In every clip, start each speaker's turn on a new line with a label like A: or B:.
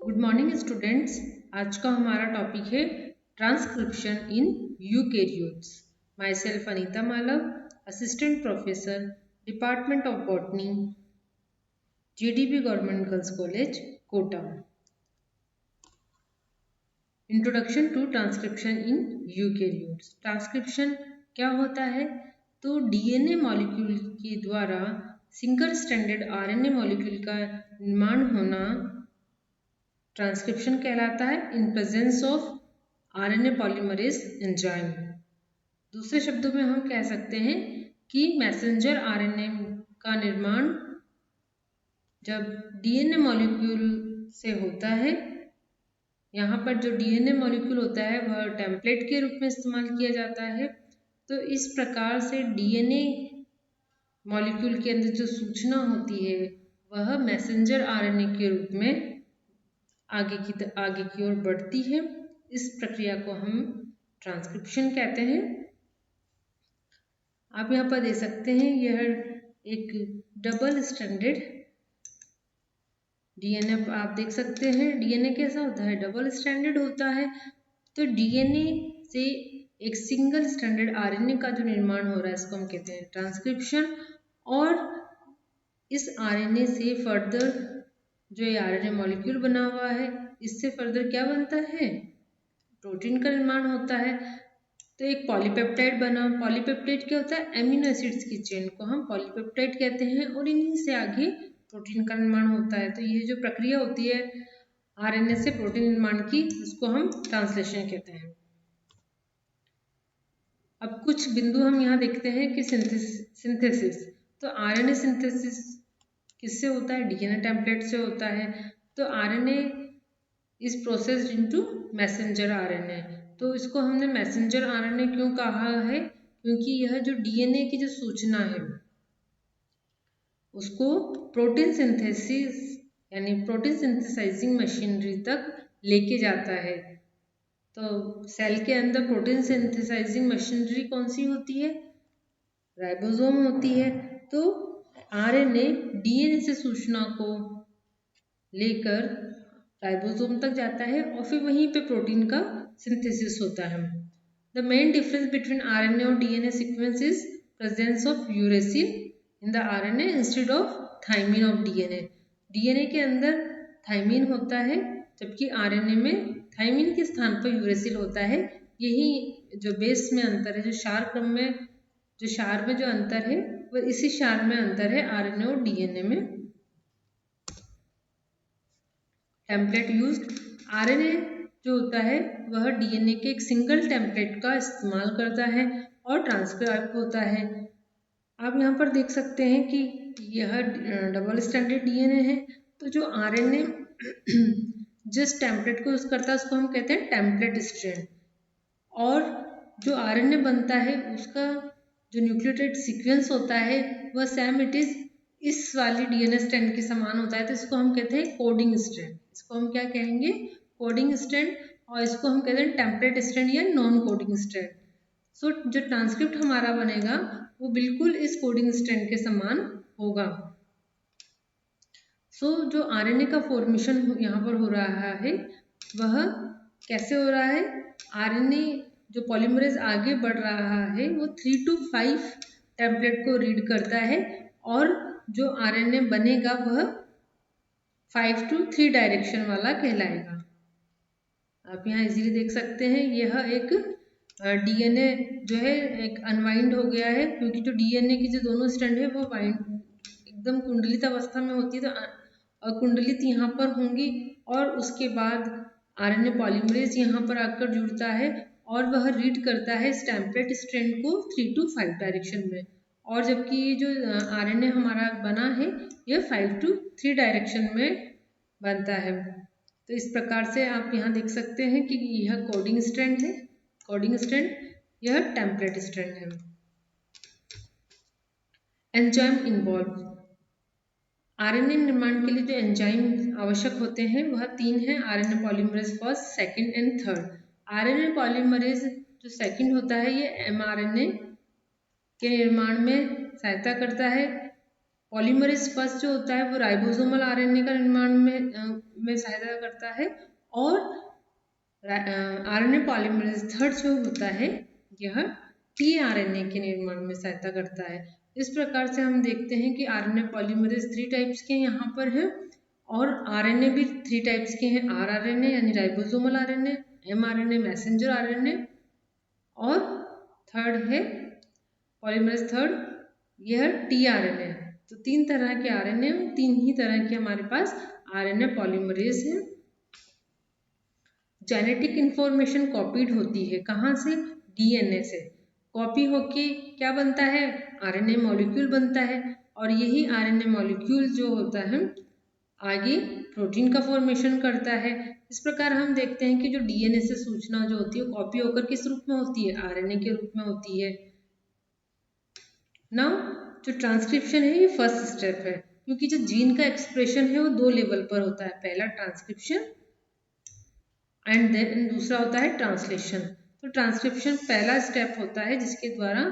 A: Good morning students. आज का हमारा टॉपिक है transcription in eukaryotes. My self Anita Malav, assistant professor, department of botany, JDB government girls college, Kota. Introduction to transcription in eukaryotes. Transcription क्या होता है? तो डीएनए मॉलिक्यूल के द्वारा सिंगल स्ट्रैंडेड आरएनए मॉलिक्यूल का निर्माण होना ट्रांसक्रिप्शन कहलाता है in presence of RNA polymerase enzyme. दूसरे शब्दों में हम कह सकते हैं कि मैसेंजर आरएनए का निर्माण जब डीएनए मॉलिक्यूल से होता है। यहाँ पर जो डीएनए मॉलिक्यूल होता है वह टेम्पलेट के रूप में इस्तेमाल किया जाता है। तो इस प्रकार से डीएनए मॉलिक्यूल के अंदर जो सूचना होती है वह मैसेंजर आरएनए के रूप में आगे की ओर बढ़ती है। इस प्रक्रिया को हम ट्रांसक्रिप्शन कहते हैं। आप यहाँ पर देख सकते हैं यह एक डबल स्ट्रैंडेड डीएनए आप देख सकते हैं। डीएनए कैसा होता है? डबल स्ट्रैंडेड होता है। तो डीएनए से एक सिंगल स्ट्रैंडेड आरएनए का जो निर्माण हो रहा है इसको हम कहते हैं ट्रांसक्रिप्शन। और इस आरएनए से फर्दर जो ये आरएनए मॉलिक्यूल बना हुआ है इससे फर्दर क्या बनता है? प्रोटीन का निर्माण होता है। तो एक पॉलीपेप्टाइड बना। पॉलीपेप्टाइड क्या होता है? एमिनो एसिड्स की चेन को हम पॉलीपेप्टाइड कहते हैं और इन्हीं से आगे प्रोटीन का निर्माण होता है। तो ये जो प्रक्रिया होती है आरएनए से प्रोटीन निर्माण की उसको हम ट्रांसलेशन कहते हैं। अब कुछ बिंदु हम यहाँ देखते हैं कि सिंथेसिस। तो आरएनए सिंथेसिस किससे होता है? डीएनए टेम्पलेट से होता है। तो RNA is processed into messenger RNA. तो इसको हमने मैसेंजर आरएनए क्यों कहा है? क्योंकि यह जो डीएनए की जो सूचना है उसको प्रोटीन सिंथेसिस यानी प्रोटीन सिंथेसाइजिंग मशीनरी तक लेके जाता है। तो सेल के अंदर प्रोटीन सिंथेसाइजिंग मशीनरी कौन सी होती है? राइबोसोम होती है। तो आरएनए डीएनए से सूचना को लेकर राइबोसोम तक जाता है और फिर वहीं पे प्रोटीन का सिंथेसिस होता है। The main difference between RNA और DNA sequence is presence of uracil in the RNA instead of thymine of DNA. DNA के अंदर थाइमिन होता है जबकि आरएनए में थाइमिन के स्थान पर यूरेसिल होता है। यही जो बेस में अंतर है, जो क्षार में जो अंतर है वह इसी क्षार में अंतर है आरएनए और डीएनए में। Template used. आरएनए जो होता है वह डीएनए के एक सिंगल टेम्पलेट का इस्तेमाल करता है और ट्रांसक्राइब होता है। आप यहाँ पर देख सकते हैं कि यह डबल स्टैंडर्ड डीएनए है। तो जो आरएनए जिस टेम्पलेट को यूज करता है उसको हम कहते हैं टेम्पलेट स्ट्रैंड। और जो आरएनए बनता है उसका जो न्यूक्लियोटाइड सीक्वेंस होता है वह सेम इट इज इस वाली डीएनए स्ट्रैंड के समान होता है। तो इसको हम कहते हैं कोडिंग स्ट्रैंड। इसको हम क्या कहेंगे? Coding strand. और इसको हम कहते हैं टेम्पलेट स्ट्रैंड या नॉन कोडिंग स्ट्रैंड। सो जो ट्रांसक्रिप्ट हमारा बनेगा वो बिल्कुल इस कोडिंग स्ट्रैंड के समान होगा। सो जो आरएनए का फॉर्मेशन यहाँ पर हो रहा है वह कैसे हो रहा है? आरएनए जो पॉलीमरेज आगे बढ़ रहा है वो 3 to 5 टेम्पलेट को रीड करता है और जो आरएनए बनेगा वह 5 to 3 डायरेक्शन वाला कहलाएगा। आप यहाँ इजीली देख सकते हैं यह एक डीएनए जो है एक अनवाइंड हो गया है क्योंकि जो डीएनए की जो दोनों स्ट्रैंड है वो वाइंड एकदम कुंडलित अवस्था में होती है। तो कुंडलित यहाँ पर होंगी और उसके बाद आरएनए पॉलीमरेज यहाँ पर आकर जुड़ता है और वह रीड करता है इस टेम्पलेट स्ट्रैंड को 3 to 5 डायरेक्शन में। और जबकि ये जो आरएनए हमारा बना है यह 5 to 3 डायरेक्शन में बनता है। तो इस प्रकार से आप यहाँ देख सकते हैं कि यह कोडिंग स्ट्रैंड है, कोडिंग स्ट्रैंड, यह टेम्पलेट स्ट्रैंड है। Enzyme involve. आरएनए निर्माण के लिए जो एंजाइम आवश्यक होते हैं वह 3 हैं। RNA polymerase first, second and third. RNA polymerase जो सेकंड होता है ये एमआरएनए के निर्माण में सहायता करता है। पॉलीमरेज फर्स्ट जो होता है वो राइबोसोमल आरएनए का निर्माण में सहायता करता है, और आरएनए पॉलीमरेज थर्ड जो होता है यह टीआरएनए के निर्माण में सहायता करता है। इस प्रकार से हम देखते हैं कि आरएनए पॉलीमरेज 3 टाइप्स के यहाँ पर है, और आरएनए भी 3 टाइप्स के हैं, आरआरएनए यानी ribosomal RNA, mRNA messenger RNA, और थर्ड है पॉलीमरेज थर्ड, यह टीआरएनए। तो 3 तरह के आरएनए, 3 ही तरह के हमारे पास आरएनए पॉलीमरेज है। जेनेटिक इंफॉर्मेशन कॉपीड होती है, कहाँ से? डीएनए से कॉपी होके क्या बनता है? आरएनए मॉलिक्यूल बनता है, और यही आरएनए मॉलिक्यूल जो होता है आगे प्रोटीन का फॉर्मेशन करता है। इस प्रकार हम देखते हैं कि जो डीएनए से सूचना जो होती है कॉपी होकर किस रूप में होती है? आरएनए के रूप में होती है। नाउ जो ट्रांसक्रिप्शन है ये फर्स्ट स्टेप है, क्योंकि जो जीन का एक्सप्रेशन है वो 2 लेवल पर होता है, पहला ट्रांसक्रिप्शन एंड देन दूसरा होता है ट्रांसलेशन। तो ट्रांसक्रिप्शन पहला स्टेप होता है जिसके द्वारा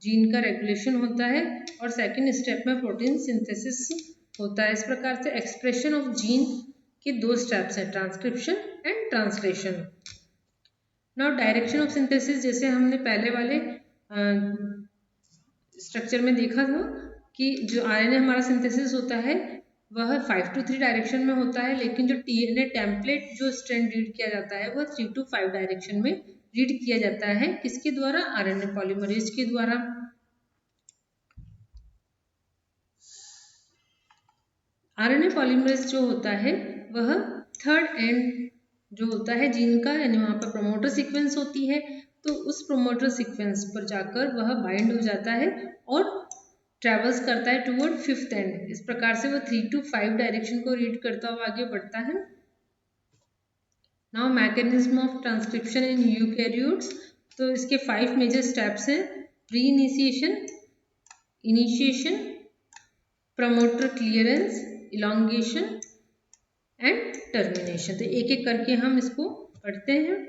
A: जीन का रेगुलेशन होता है, और सेकंड स्टेप में प्रोटीन सिंथेसिस होता है। इस प्रकार से एक्सप्रेशन ऑफ जीन के 2 स्टेप्स हैं, transcription and translation. Now direction of synthesis, जैसे हमने पहले वाले स्ट्रक्चर में देखा था कि जो आरएनए हमारा सिंथेसिस होता है वह 5 to 3 डायरेक्शन में होता है, लेकिन जो टीएनए टेम्पलेट जो स्ट्रैंड रीड किया जाता है वह 3 to 5 डायरेक्शन में रीड किया जाता है। किसके द्वारा? आरएनए पॉलीमरेज के द्वारा। आरएनए पॉलीमरेज जो होता है वह थर्ड एंड जो होता है जीन का, यानी वहाँ पर प्रोमोटर सीक्वेंस होती है, तो उस प्रोमोटर सीक्वेंस पर जाकर वह बाइंड हो जाता है और ट्रेवल्स करता है टूवर्ड 5th एंड। इस प्रकार से वह 3 to 5 डायरेक्शन को रीड करता हुआ आगे बढ़ता है। Now mechanism of transcription in eukaryotes, तो इसके 5 मेजर स्टेप्स हैं, pre initiation, initiation, promoter clearance, elongation and termination. तो एक एक करके हम इसको पढ़ते हैं।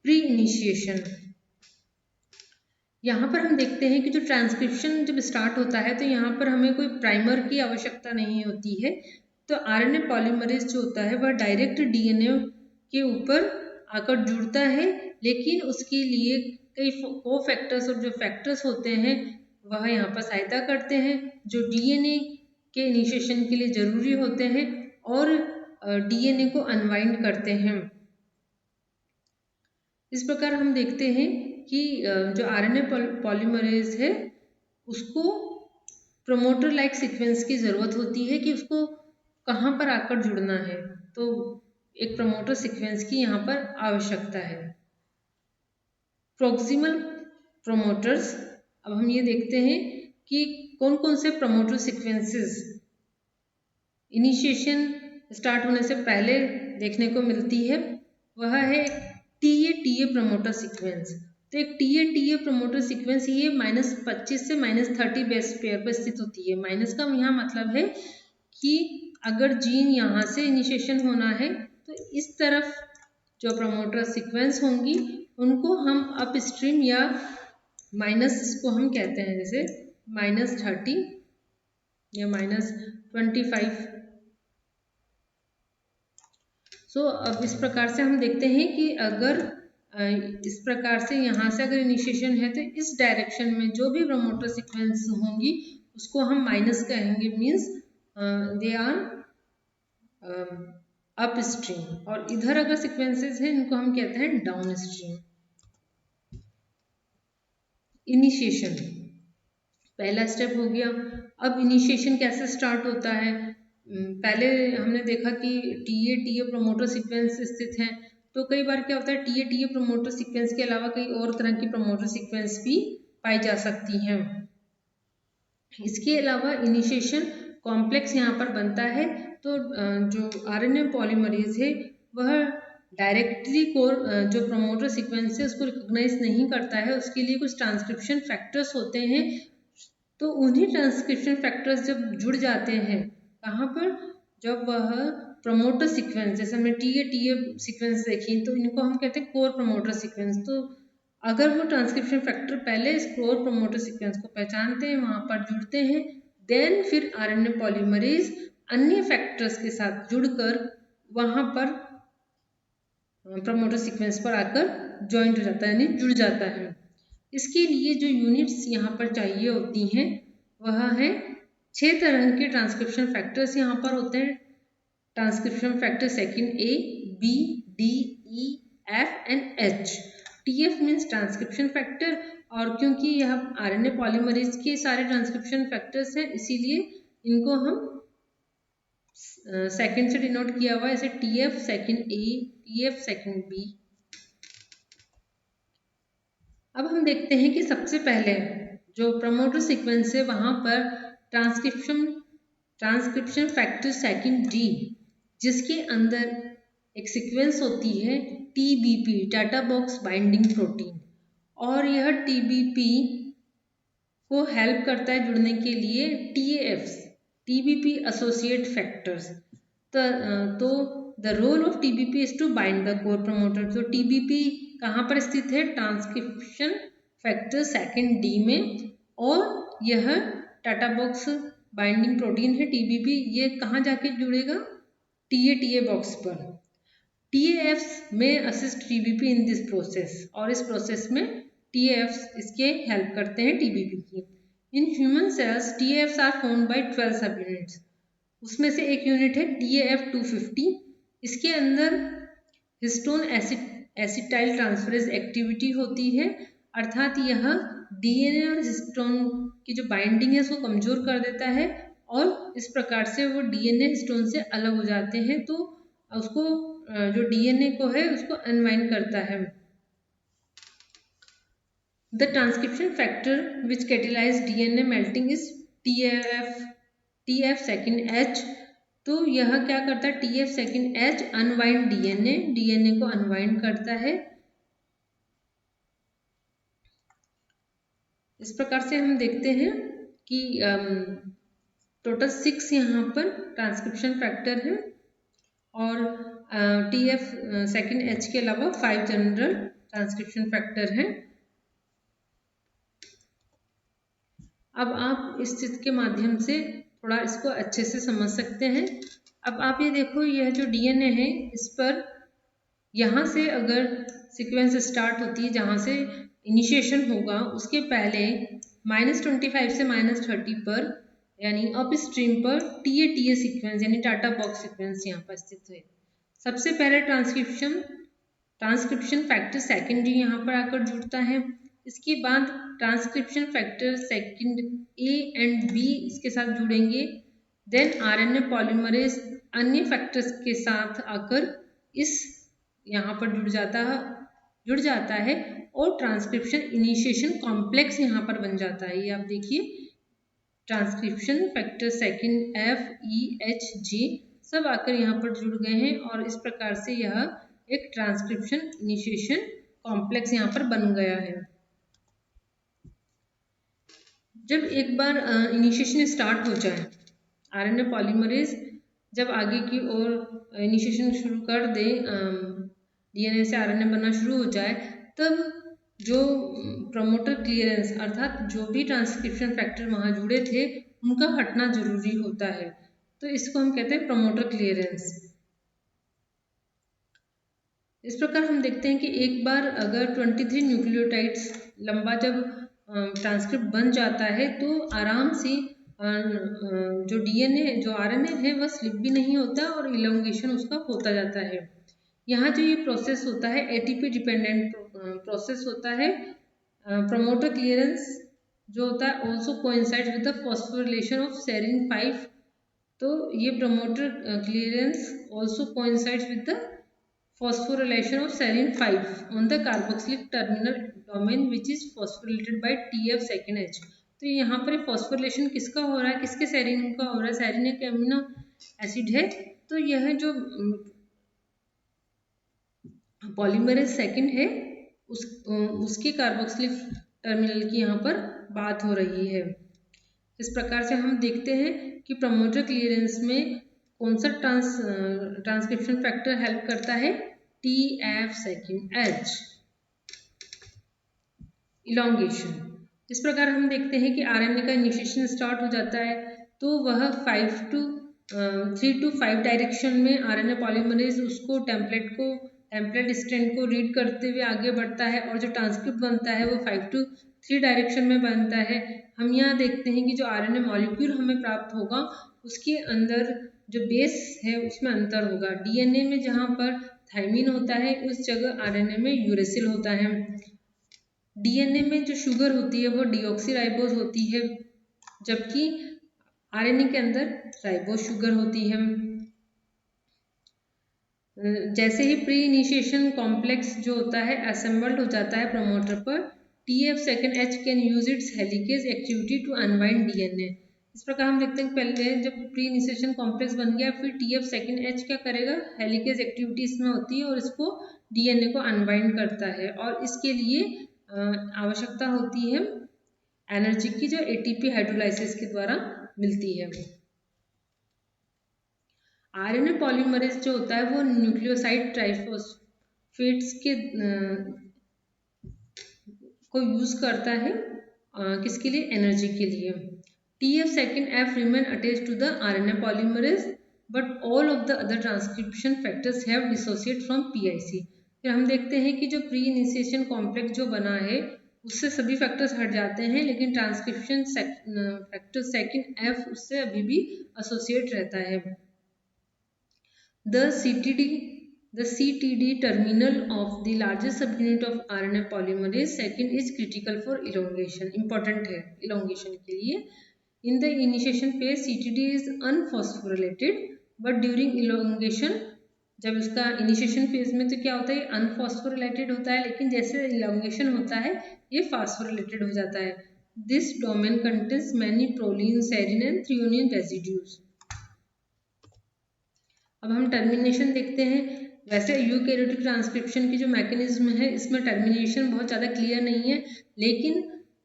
A: प्री इनिशिएशन, यहाँ पर हम देखते हैं कि जो ट्रांसक्रिप्शन जब स्टार्ट होता है तो यहाँ पर हमें कोई प्राइमर की आवश्यकता नहीं होती है। तो आरएनए पॉलीमरेज जो होता है वह डायरेक्ट डीएनए के ऊपर आकर जुड़ता है, लेकिन उसके लिए कई कोफैक्टर्स और जो फैक्टर्स होते हैं वह यहाँ पर सहायता करते हैं, जो डीएनए के इनिशिएशन के लिए जरूरी होते हैं और डीएनए को अनवाइंड करते हैं। इस प्रकार हम देखते हैं कि जो आरएनए पॉलीमरेज है उसको प्रोमोटर लाइक सीक्वेंस की ज़रूरत होती है कि उसको कहाँ पर आकर जुड़ना है, तो एक प्रमोटर सीक्वेंस की यहाँ पर आवश्यकता है। प्रॉक्सिमल प्रोमोटर्स, अब हम ये देखते हैं कि कौन कौन से प्रमोटर सीक्वेंसेस इनिशिएशन स्टार्ट होने से पहले देखने को मिलती है। वह है टीए प्रमोटर सीक्वेंस। तो एक टीए प्रमोटर सीक्वेंस ये -25 से -30 बेस पेयर पर स्थित होती है। माइनस का यहाँ मतलब है कि अगर जीन यहाँ से इनिशिएशन होना है तो इस तरफ जो प्रमोटर सीक्वेंस होंगी उनको हम अप स्ट्रीम या माइनस को हम कहते हैं, जैसे -30 या -25। अब इस प्रकार से हम देखते हैं कि अगर इस प्रकार से यहाँ से अगर इनिशिएशन है तो इस डायरेक्शन में जो भी प्रमोटर सीक्वेंस होंगी उसको हम माइनस कहेंगे, means they are upstream, और इधर अगर सीक्वेंसेस हैं इनको हम कहते हैं डाउन स्ट्रीम। इनिशिएशन पहला स्टेप हो गया। अब इनिशिएशन कैसे स्टार्ट होता है? पहले हमने देखा कि टीए प्रमोटर सीक्वेंस स्थित हैं, तो कई बार क्या होता है टीए प्रमोटर सीक्वेंस के अलावा कई और तरह की प्रमोटर सीक्वेंस भी पाई जा सकती हैं। इसके अलावा इनिशिएशन कॉम्प्लेक्स यहाँ पर बनता है, तो जो आरएनए पॉलीमरेज है वह डायरेक्टली जो प्रमोटर सीक्वेंस है उसको रिकॉग्नाइज नहीं करता है, उसके लिए कुछ ट्रांसक्रिप्शन फैक्टर्स होते हैं। तो उन्हीं ट्रांसक्रिप्शन फैक्टर्स जब जुड़ जाते हैं कहाँ पर, जब वह प्रमोटर सीक्वेंस, जैसे हमने टीए सीक्वेंस देखी तो इनको हम कहते हैं कोर प्रमोटर सीक्वेंस। तो अगर वो ट्रांसक्रिप्शन फैक्टर पहले इस कोर प्रमोटर सीक्वेंस को पहचानते हैं, वहाँ पर जुड़ते हैं, देन फिर आरएनए पॉलीमरेज अन्य फैक्टर्स के साथ जुड़कर वहाँ पर प्रमोटर सीक्वेंस पर आकर ज्वाइंट हो जाता है, यानी जुड़ जाता है। इसके लिए जो यूनिट्स यहाँ पर चाहिए होती हैं वह है 6 तरह के ट्रांसक्रिप्शन फैक्टर्स यहाँ पर होते हैं। Transcription factor second A, B, D, E, F and H. TF means transcription factor, और क्योंकि यह आरएनए पॉलीमरेज के सारे ट्रांसक्रिप्शन फैक्टर्स हैं इसीलिए इनको हम सेकंड से डिनोट किया हुआ है, ऐसे TF second A, TF second B. अब हम देखते हैं कि सबसे पहले जो प्रमोटर सीक्वेंस है वहां पर ट्रांसक्रिप्शन फैक्टर सेकंड डी, जिसके अंदर एक सीक्वेंस होती है TBP, TATA box binding protein, और यह टीबीपी को हेल्प करता है जुड़ने के लिए टीएएफ्स, टीबीपी एसोसिएट फैक्टर्स। तो the role of TBP is to bind the core promoter. तो टीबीपी कहाँ पर स्थित है? ट्रांसक्रिप्शन फैक्टर सेकंड डी में, और यह टाटा बॉक्स बाइंडिंग प्रोटीन है टीबीपी, ये कहाँ जाके जुड़ेगा? टीए बॉक्स पर। टीएएफ्स में assist TBP in this process, और इस प्रोसेस में टीएएफ्स इसके हेल्प करते हैं टीबीपी की। In human cells TAFs are found by 12 सब यूनिट्स, उसमें से एक यूनिट है TAF 250। इसके अंदर हिस्टोन एसिटाइल ट्रांसफरेज एक्टिविटी होती है, अर्थात यह डीएनए और हिस्टोन की जो बाइंडिंग है उसको कमजोर कर देता है, और इस प्रकार से वो डीएनए हिस्टोन से अलग हो जाते हैं, तो उसको जो डीएनए को है उसको अनवाइंड करता है। The transcription factor which catalyse DNA melting is TF second H। तो यह क्या करता है? TF second H unwind DNA को अनवाइंड करता है। इस प्रकार से हम देखते हैं कि टोटल 6 यहाँ पर ट्रांसक्रिप्शन फैक्टर है, और TF सेकंड H के अलावा 5 जनरल ट्रांसक्रिप्शन फैक्टर हैं। अब आप इस चित्र के माध्यम से थोड़ा इसको अच्छे से समझ सकते हैं। अब आप ये देखो, यह जो डीएनए है इस पर यहाँ से अगर सीक्वेंस स्टार्ट होती है, जहाँ से इनिशिएशन होगा उसके पहले -25 से -30 पर, यानी अप स्ट्रीम पर टीए सीक्वेंस यानी टाटा बॉक्स सीक्वेंस यहाँ पर स्थित है। सबसे पहले ट्रांसक्रिप्शन फैक्टर सेकंड डी यहाँ पर आकर जुड़ता है। इसके बाद transcription factor second A and B इसके साथ जुड़ेंगे। देन आरएनए पॉलीमरेज अन्य फैक्टर्स के साथ आकर इस यहाँ पर जुड़ जाता है और ट्रांसक्रिप्शन इनिशिएशन कॉम्प्लेक्स यहाँ पर बन जाता है। ये आप देखिए, ट्रांसक्रिप्शन फैक्टर सेकंड FEHG सब आकर यहाँ पर जुड़ गए हैं, और इस प्रकार से यह एक ट्रांसक्रिप्शन इनिशिएशन कॉम्प्लेक्स यहाँ पर बन गया है। जब एक बार इनिशिएशन स्टार्ट हो जाए, आरएनए पॉलीमरेज जब आगे की ओर इनिशिएशन शुरू कर दे, डीएनए से आरएनए बनना शुरू हो जाए, तब जो प्रमोटर क्लियरेंस अर्थात जो भी ट्रांसक्रिप्शन फैक्टर वहाँ जुड़े थे उनका हटना जरूरी होता है, तो इसको हम कहते हैं प्रमोटर क्लियरेंस। इस प्रकार हम देखते हैं कि एक बार अगर 23 न्यूक्लियोटाइड्स लंबा जब ट्रांसक्रिप्ट बन जाता है तो आराम से जो डीएनए जो आरएनए है वह स्लिप भी नहीं होता और इलोंगेशन उसका होता जाता है। यहाँ जो ये प्रोसेस होता है एटीपी डिपेंडेंट प्रोसेस होता है। प्रमोटर क्लियरेंस जो होता है also coincides with the phosphorylation of serine 5। तो ये promoter clearance also coincides with the phosphorylation of serine 5 on the carboxylic terminal domain which is phosphorylated by TF second H। तो यहाँ पर फॉस्फोरिलेशन किसका हो रहा है? किसके सेरीन का हो रहा है? सेरीन एक एमिनो एसिड है, तो यह जो पॉलीमरेज सेकंड है उसके कार्बोक्सिलिक टर्मिनल की यहाँ पर बात हो रही है। इस प्रकार से हम देखते हैं कि प्रमोटर क्लियरेंस में कौन सा ट्रांसक्रिप्शन फैक्टर हेल्प करता है? TF second H, elongation. इस प्रकार हम देखते हैं कि आरएनए का इनिशिएशन स्टार्ट हो जाता है तो वह 5 to 3 to 5 डायरेक्शन में आरएनए पॉलीमरेज उसको टेम्पलेट स्ट्रैंड को रीड करते हुए आगे बढ़ता है, और जो ट्रांसक्रिप्ट बनता है वो 5 to 3 डायरेक्शन में बनता है। हम यहाँ देखते हैं कि जो आरएनए मॉलिक्यूल हमें प्राप्त होगा उसके अंदर जो बेस है उसमें अंतर होगा। डीएनए में जहाँ पर थायमिन होता है उस जगह आरएनए में यूरेसिल होता है। डीएनए में जो शुगर होती है वो डीऑक्सीराइबोज होती है, जबकि आरएनए के अंदर राइबोज शुगर होती है। जैसे ही प्री इनिशिएशन कॉम्प्लेक्स जो होता है असेंबल्ड हो जाता है प्रमोटर पर, TF2H can use its helicase activity to unwind DNA. इस प्रकार हम देखते हैं पहले जब प्री इनिशिएशन कॉम्प्लेक्स बन गया, फिर TF2H क्या करेगा, हेलिकेज एक्टिविटी इसमें होती है और इसको डीएनए को अनवाइंड करता है, और इसके लिए आवश्यकता होती है एनर्जी की, जो ATP हाइड्रोलाइसिस के द्वारा मिलती है। आरएनए पॉलीमरेज जो होता है वो न्यूक्लियोसाइड ट्राइफॉस्फेट्स के को यूज करता है किसके लिए, एनर्जी के लिए। TF2F remain attached to the RNA polymerase but all of the other transcription factors have dissociate from PIC। फिर हम देखते हैं कि जो प्री इनिशिएशन कॉम्प्लेक्स जो बना है उससे सभी फैक्टर्स हट जाते हैं, लेकिन ट्रांसक्रिप्शन फैक्टर 2F उससे अभी भी एसोसिएट रहता है। The CTD terminal of the largest subunit of RNA polymerase second is critical for elongation. Important है elongation के लिए। In the initiation phase CTD is unphosphorylated, but during elongation, जब उसका इनिशिएशन फेज में तो क्या होता है, अनफॉस्फोरिलेटेड होता है, लेकिन जैसे इलोंगेशन होता है ये फास्फोरिलेटेड हो जाता है। This domain contains many proline, serine and threonine residues. अब हम टर्मिनेशन देखते हैं। वैसे यूकैरियोटिक ट्रांसक्रिप्शन की जो मैकेनिज्म है इसमें टर्मिनेशन बहुत ज़्यादा क्लियर नहीं है, लेकिन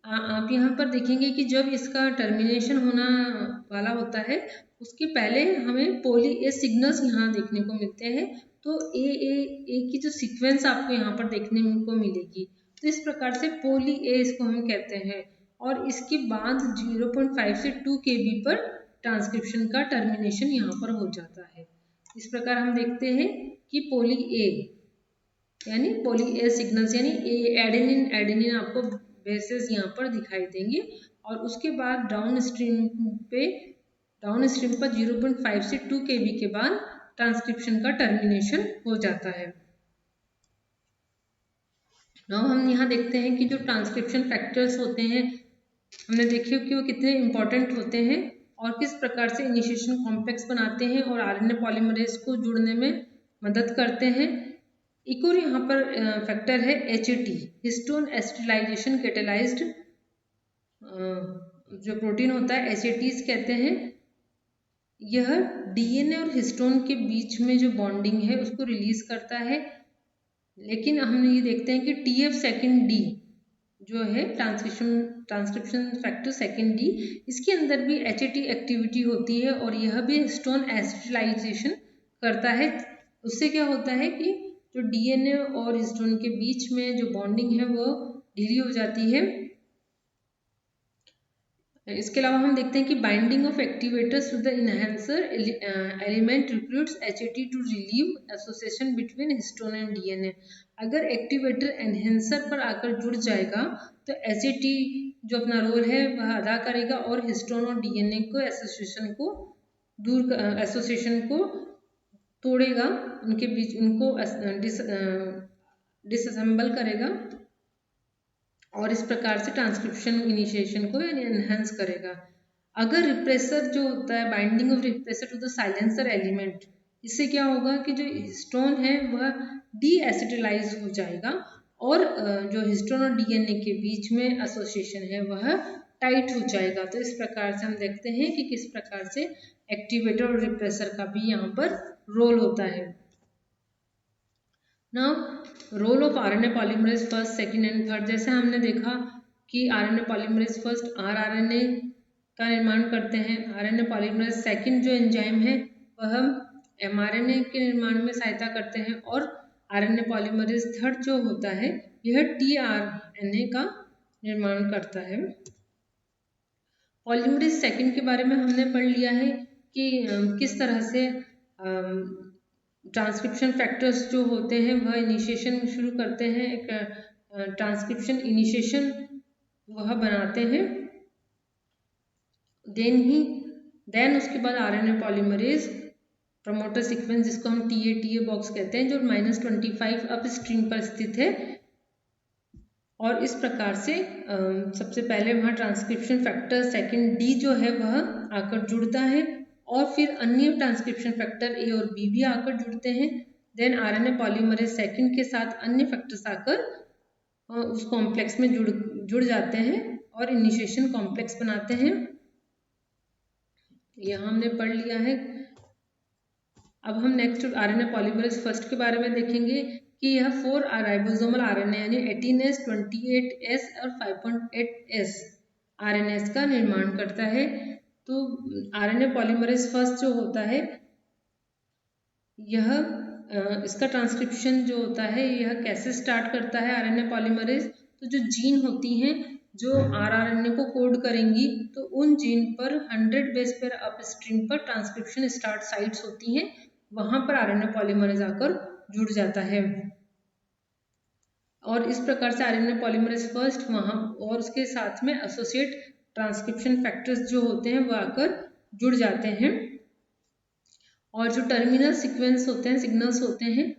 A: आप यहाँ पर देखेंगे कि जब इसका टर्मिनेशन होना वाला होता है उसके पहले हमें पोली ए सिग्नल्स यहाँ देखने को मिलते हैं। तो ए की जो सीक्वेंस आपको यहाँ पर देखने को मिलेगी, तो इस प्रकार से पोली ए इसको हम कहते हैं। और इसके बाद 0.5 से 2 kb पर ट्रांसक्रिप्शन का टर्मिनेशन यहाँ पर हो जाता है। इस प्रकार हम देखते हैं कि पोली ए सिग्नल्स यानी एडेनिन आपको बेसेस यहाँ पर दिखाई देंगे, और उसके बाद डाउन स्ट्रीम पर 0.5 से 2 kb के बाद ट्रांसक्रिप्शन का टर्मिनेशन हो जाता है। नाउ हम यहाँ देखते हैं कि जो ट्रांसक्रिप्शन फैक्टर्स होते हैं हमने देखे कि वो कितने इंपॉर्टेंट होते हैं और किस प्रकार से इनिशिएशन कॉम्प्लेक्स बनाते हैं और आरएनए पॉलीमरेज को जुड़ने में मदद करते हैं। एक और यहाँ पर फैक्टर है HAT, हिस्टोन एसिटिलाइजेशन कैटेलाइज्ड जो प्रोटीन होता है HATs कहते हैं। यह डीएनए और हिस्टोन के बीच में जो बॉन्डिंग है उसको रिलीज करता है, लेकिन हम ये देखते हैं कि TF2D जो है ट्रांसक्रिप्शन फैक्टर 2D, इसके अंदर भी HAT एक्टिविटी होती है और यह भी हिस्टोन एसिटिलाइजेशन करता है। उससे क्या होता है कि जो डीएनए और हिस्टोन के बीच में जो बॉन्डिंग है वो ढीली हो जाती है। इसके अलावा हम देखते हैं कि binding of activators to the enhancer element recruits HAT to relieve association between histone and DNA. अगर एक्टिवेटर एनहेंसर पर आकर जुड़ जाएगा तो HAT जो अपना रोल है वह अदा करेगा और हिस्टोन और डीएनए को एसोसिएशन को तोड़ेगा, उनके बीच उनको डिसअसेंबल करेगा और इस प्रकार से ट्रांसक्रिप्शन इनिशिएशन को यानी एनहांस करेगा। अगर रिप्रेसर जो होता है binding of repressor to the silencer element, इससे क्या होगा कि जो हिस्टोन है वह डीएसिटिलाइज हो जाएगा और जो हिस्टोन और डीएनए के बीच में एसोसिएशन है वह टाइट हो जाएगा। तो इस प्रकार से हम देखते हैं कि किस प्रकार से एक्टिवेटर और रिप्रेसर का भी यहाँ पर रोल होता है। Now role of RNA polymerase first, second and third. जैसे हमने देखा कि आरएनए पॉलीमरेज फर्स्ट आरआरएनए का निर्माण करते हैं, आरएनए पॉलीमरेज सेकंड जो एंजाइम है वह एमआरएनए के निर्माण में सहायता करते हैं और आरएनए पॉलीमरेज थर्ड जो होता है यह टीआरएनए का निर्माण करता है। पॉलीमरेज सेकंड के बारे में हमने पढ़ लिया है कि किस तरह से ट्रांसक्रिप्शन फैक्टर्स जो होते हैं वह इनिशिएशन शुरू करते हैं, एक ट्रांसक्रिप्शन इनिशिएशन वह बनाते हैं। देन उसके बाद आरएनए पॉलीमरेज प्रमोटर सीक्वेंस, जिसको हम TA बॉक्स कहते हैं, जो -25 अप स्ट्रीम पर स्थित है। और इस प्रकार से सबसे पहले वहाँ ट्रांसक्रिप्शन फैक्टर सेकंड D जो है वह आकर जुड़ता है, और फिर अन्य ट्रांसक्रिप्शन फैक्टर A और B भी आकर जुड़ते हैं। देन आरएनए पॉलीमरेज सेकंड के साथ अन्य फैक्टर्स आकर उस कॉम्प्लेक्स में जुड़ जाते हैं और इनिशिएशन कॉम्प्लेक्स बनाते हैं। यहाँ हमने पढ़ लिया है। अब हम नेक्स्ट आरएनए पॉलीमरेज फर्स्ट के बारे में देखेंगे कि यह 4 राइबोसोमल आरएनए यानी 18S, 28S और 5.8S आरएनएस का निर्माण करता है। तो आरएनए पॉलीमरेज फर्स्ट जो होता है, यह इसका ट्रांसक्रिप्शन जो होता है यह कैसे स्टार्ट करता है आरएनए पॉलीमरेज। तो जो जीन होती हैं जो आरएनए को कोड करेंगी, तो उन जीन पर 100 बेस पेयर अपस्ट्रीम पर ट्रांसक्रिप्शन स्टार्ट साइट्स होती हैं, वहां पर आरएनए पॉलीमरेज आकर जुड़ जाता है। और इस प्रकार से आरएनए पॉलीमरेज फर्स्ट वहां और उसके साथ में एसोसिएट ट्रांसक्रिप्शन फैक्टर्स जो होते हैं वह आकर जुड़ जाते हैं। और जो टर्मिनल सीक्वेंस होते हैं, सिग्नल्स होते हैं,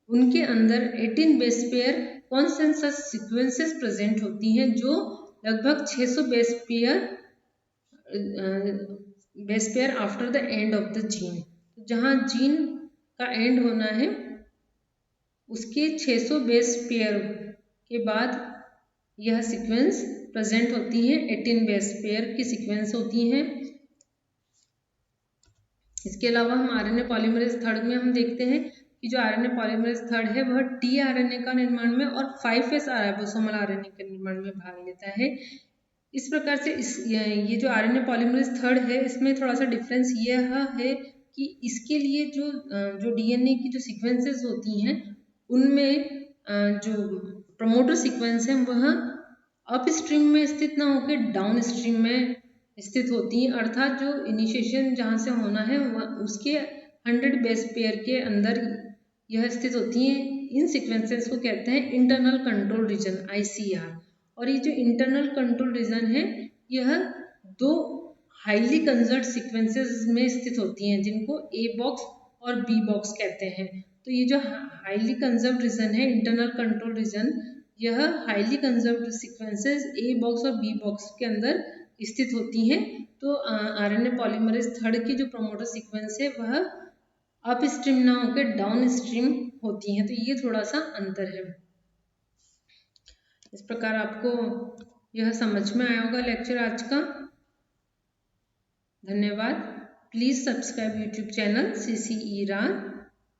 A: उनके अंदर 18 base pair consensus sequences present होती हैं, जो लगभग 600 base pair after the end of the gene. जहाँ जीन का एंड होना है उसके 600 बेस पेयर के बाद यह सीक्वेंस प्रेजेंट होती है, 18 बेस पेयर की सीक्वेंस होती हैं। इसके अलावा हम आरएनए पॉलीमरेज थर्ड में हम देखते हैं कि जो आरएनए पॉलीमरेज थर्ड है वह tRNA का निर्माण में और 5S राइबोसोमल आरएनए के निर्माण में भाग लेता है। इस प्रकार से ये जो आरएनए पॉलीमरेज थर्ड है, इसमें थोड़ा सा डिफरेंस यह है कि इसके लिए जो डीएनए की जो सीक्वेंसेस होती हैं उनमें जो प्रमोटर सीक्वेंस है वह अप स्ट्रीम में स्थित ना होकर डाउन स्ट्रीम में स्थित होती हैं, अर्थात जो इनिशिएशन जहाँ से होना है वह उसके 100 बेस पेयर के अंदर यह स्थित होती हैं। इन सीक्वेंसेस को कहते हैं इंटरनल कंट्रोल रीजन ICR। और ये जो इंटरनल कंट्रोल रीजन है यह 2 हाईली कंजर्व्ड सीक्वेंसेस में स्थित होती हैं, जिनको A बॉक्स और B बॉक्स कहते हैं। तो ये जो हाईली कंजर्व्ड रीजन है, इंटरनल कंट्रोल रीजन, यह highly conserved sequences A box और B बॉक्स के अंदर स्थित होती हैं। तो आरएनए पॉलीमरेज थर्ड की जो प्रमोटर सीक्वेंस है वह अप स्ट्रीम ना होकर डाउन स्ट्रीम होती हैं। तो ये थोड़ा सा अंतर है। इस प्रकार आपको यह समझ में आया होगा लेक्चर आज का। धन्यवाद। Please subscribe YouTube channel CC ईरान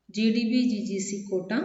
A: JDB GGC कोटा।